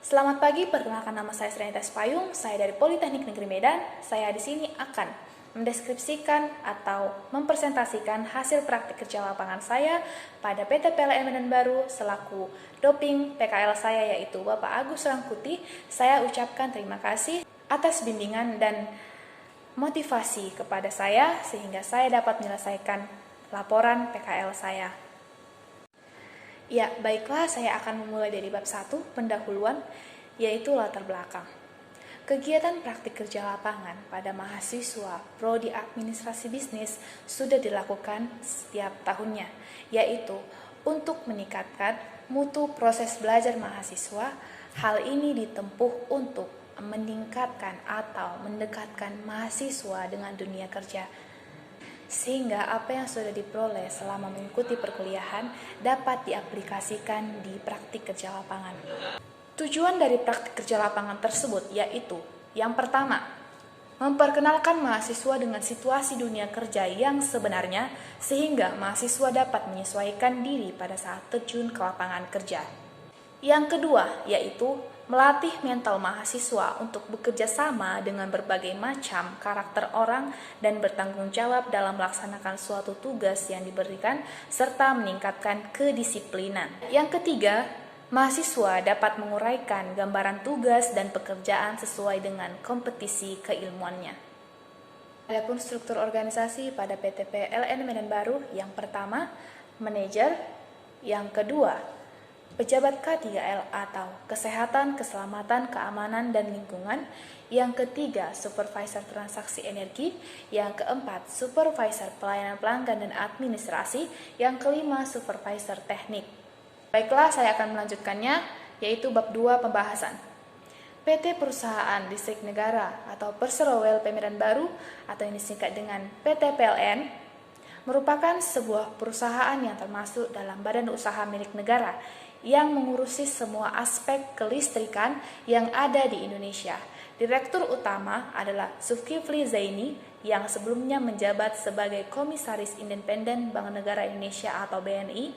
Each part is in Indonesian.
Selamat pagi, perkenalkan nama saya Srenitas Payung, saya dari Politeknik Negeri Medan. Saya di sini akan mendeskripsikan atau mempresentasikan hasil praktik kerja lapangan saya pada PT PLN Medan Baru selaku doping PKL saya yaitu Bapak Agus Rangkuti. Saya ucapkan terima kasih atas bimbingan dan motivasi kepada saya sehingga saya dapat menyelesaikan laporan PKL saya. Ya, baiklah, saya akan memulai dari bab 1, pendahuluan, yaitu latar belakang. Kegiatan praktik kerja lapangan pada mahasiswa Prodi Administrasi Bisnis sudah dilakukan setiap tahunnya, yaitu untuk meningkatkan mutu proses belajar mahasiswa. Hal ini ditempuh untuk meningkatkan atau mendekatkan mahasiswa dengan dunia kerja, sehingga apa yang sudah diperoleh selama mengikuti perkuliahan dapat diaplikasikan di praktik kerja lapangan. Tujuan dari praktik kerja lapangan tersebut yaitu, yang pertama, memperkenalkan mahasiswa dengan situasi dunia kerja yang sebenarnya sehingga mahasiswa dapat menyesuaikan diri pada saat terjun ke lapangan kerja. Yang kedua, yaitu melatih mental mahasiswa untuk bekerja sama dengan berbagai macam karakter orang dan bertanggung jawab dalam melaksanakan suatu tugas yang diberikan, serta meningkatkan kedisiplinan. Yang ketiga, mahasiswa dapat menguraikan gambaran tugas dan pekerjaan sesuai dengan kompetisi keilmuannya. Adapun struktur organisasi pada PT PLN Medan Baru, yang pertama, manajer, yang kedua, pejabat K3L atau Kesehatan, Keselamatan, Keamanan, dan Lingkungan. Yang ketiga, Supervisor Transaksi Energi. Yang keempat, Supervisor Pelayanan Pelanggan dan Administrasi. Yang kelima, Supervisor Teknik. Baiklah, saya akan melanjutkannya, yaitu bab 2 pembahasan. PT Perusahaan Listrik Negara atau Perserowel Medan Baru atau yang disingkat dengan PT PLN merupakan sebuah perusahaan yang termasuk dalam badan usaha milik negara yang mengurusi semua aspek kelistrikan yang ada di Indonesia. Direktur utama adalah Zulkifli Zaini yang sebelumnya menjabat sebagai Komisaris Independen Bank Negara Indonesia atau BNI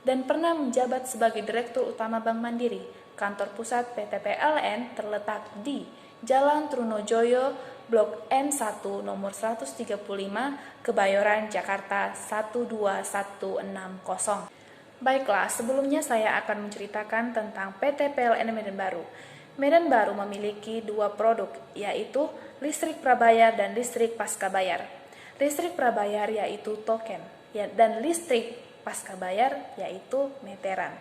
dan pernah menjabat sebagai Direktur Utama Bank Mandiri. Kantor pusat PT PLN terletak di Jalan Trunojoyo, Blok M1 nomor 135, Kebayoran, Jakarta 12160. Baiklah, sebelumnya saya akan menceritakan tentang PT PLN Medan Baru. Medan Baru memiliki dua produk, yaitu listrik prabayar dan listrik pascabayar. Listrik prabayar yaitu token, dan listrik pascabayar yaitu meteran.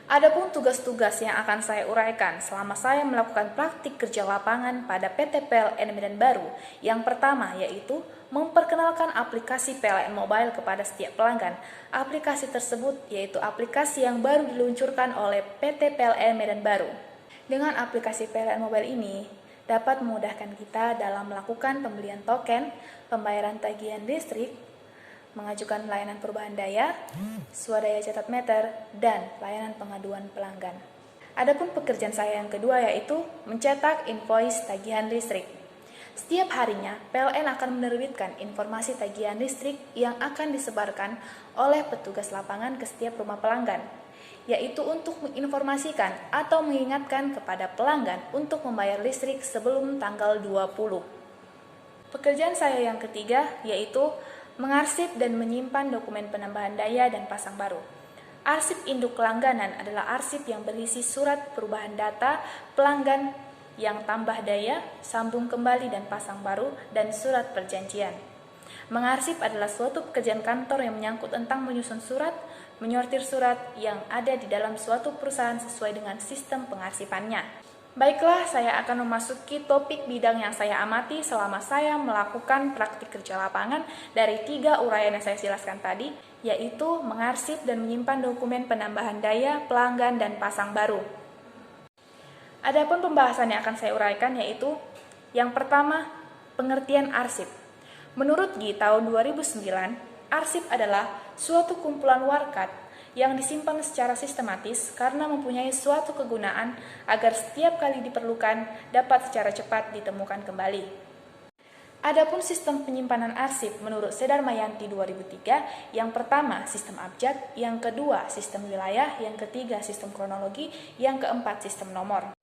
Adapun tugas-tugas yang akan saya uraikan selama saya melakukan praktik kerja lapangan pada PT PLN Medan Baru, yang pertama yaitu memperkenalkan aplikasi PLN Mobile kepada setiap pelanggan. Aplikasi tersebut yaitu aplikasi yang baru diluncurkan oleh PT PLN Medan Baru. Dengan aplikasi PLN Mobile ini dapat memudahkan kita dalam melakukan pembelian token, pembayaran tagihan listrik, mengajukan layanan perubahan daya, swadaya catat meter, dan layanan pengaduan pelanggan. Adapun pekerjaan saya yang kedua yaitu mencetak invoice tagihan listrik. Setiap harinya, PLN akan menerbitkan informasi tagihan listrik yang akan disebarkan oleh petugas lapangan ke setiap rumah pelanggan, yaitu untuk menginformasikan atau mengingatkan kepada pelanggan untuk membayar listrik sebelum tanggal 20. Pekerjaan saya yang ketiga yaitu mengarsip dan menyimpan dokumen penambahan daya dan pasang baru. Arsip induk langganan adalah arsip yang berisi surat perubahan data pelanggan yang tambah daya, sambung kembali dan pasang baru, dan surat perjanjian. Mengarsip adalah suatu pekerjaan kantor yang menyangkut tentang menyusun surat, menyortir surat yang ada di dalam suatu perusahaan sesuai dengan sistem pengarsipannya. Baiklah, saya akan memasuki topik bidang yang saya amati selama saya melakukan praktik kerja lapangan dari 3 uraian yang saya jelaskan tadi, yaitu mengarsip dan menyimpan dokumen penambahan daya, pelanggan, dan pasang baru. Adapun pembahasan yang akan saya uraikan yaitu yang pertama, pengertian arsip. Menurut GI tahun 2009, arsip adalah suatu kumpulan warkat yang disimpan secara sistematis karena mempunyai suatu kegunaan agar setiap kali diperlukan dapat secara cepat ditemukan kembali. Adapun sistem penyimpanan arsip menurut Sedar Mayanti 2003, yang pertama sistem abjad, yang kedua sistem wilayah, yang ketiga sistem kronologi, yang keempat sistem nomor.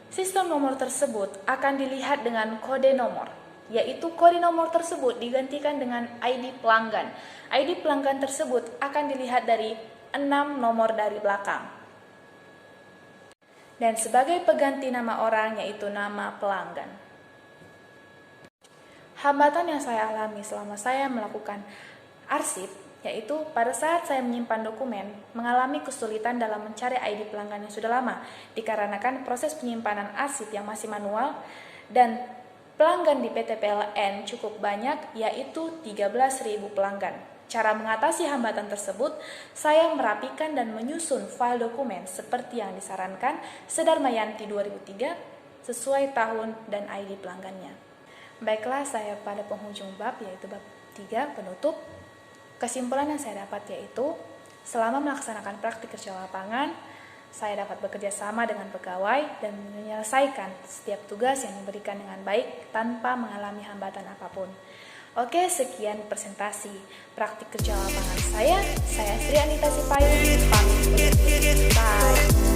Sistem nomor tersebut akan dilihat dengan kode nomor, yaitu kode nomor tersebut digantikan dengan ID pelanggan. ID pelanggan tersebut akan dilihat dari 6 nomor dari belakang. Dan sebagai pengganti nama orang yaitu nama pelanggan. Hambatan yang saya alami selama saya melakukan arsip, yaitu pada saat saya menyimpan dokumen, mengalami kesulitan dalam mencari ID pelanggan yang sudah lama, dikarenakan proses penyimpanan arsip yang masih manual, dan pelanggan di PT PLN cukup banyak, yaitu 13.000 pelanggan. Cara mengatasi hambatan tersebut, saya merapikan dan menyusun file dokumen seperti yang disarankan Sedharma Yanti 2003 sesuai tahun dan ID pelanggannya. Baiklah, saya pada penghujung bab, yaitu bab 3, penutup. Kesimpulan yang saya dapat yaitu, selama melaksanakan praktik kerja lapangan, saya dapat bekerja sama dengan pegawai dan menyelesaikan setiap tugas yang diberikan dengan baik tanpa mengalami hambatan apapun. Oke, sekian presentasi praktik kerja lapangan saya. Saya Sri Anita Sipayung, pamit undur diri. Bye.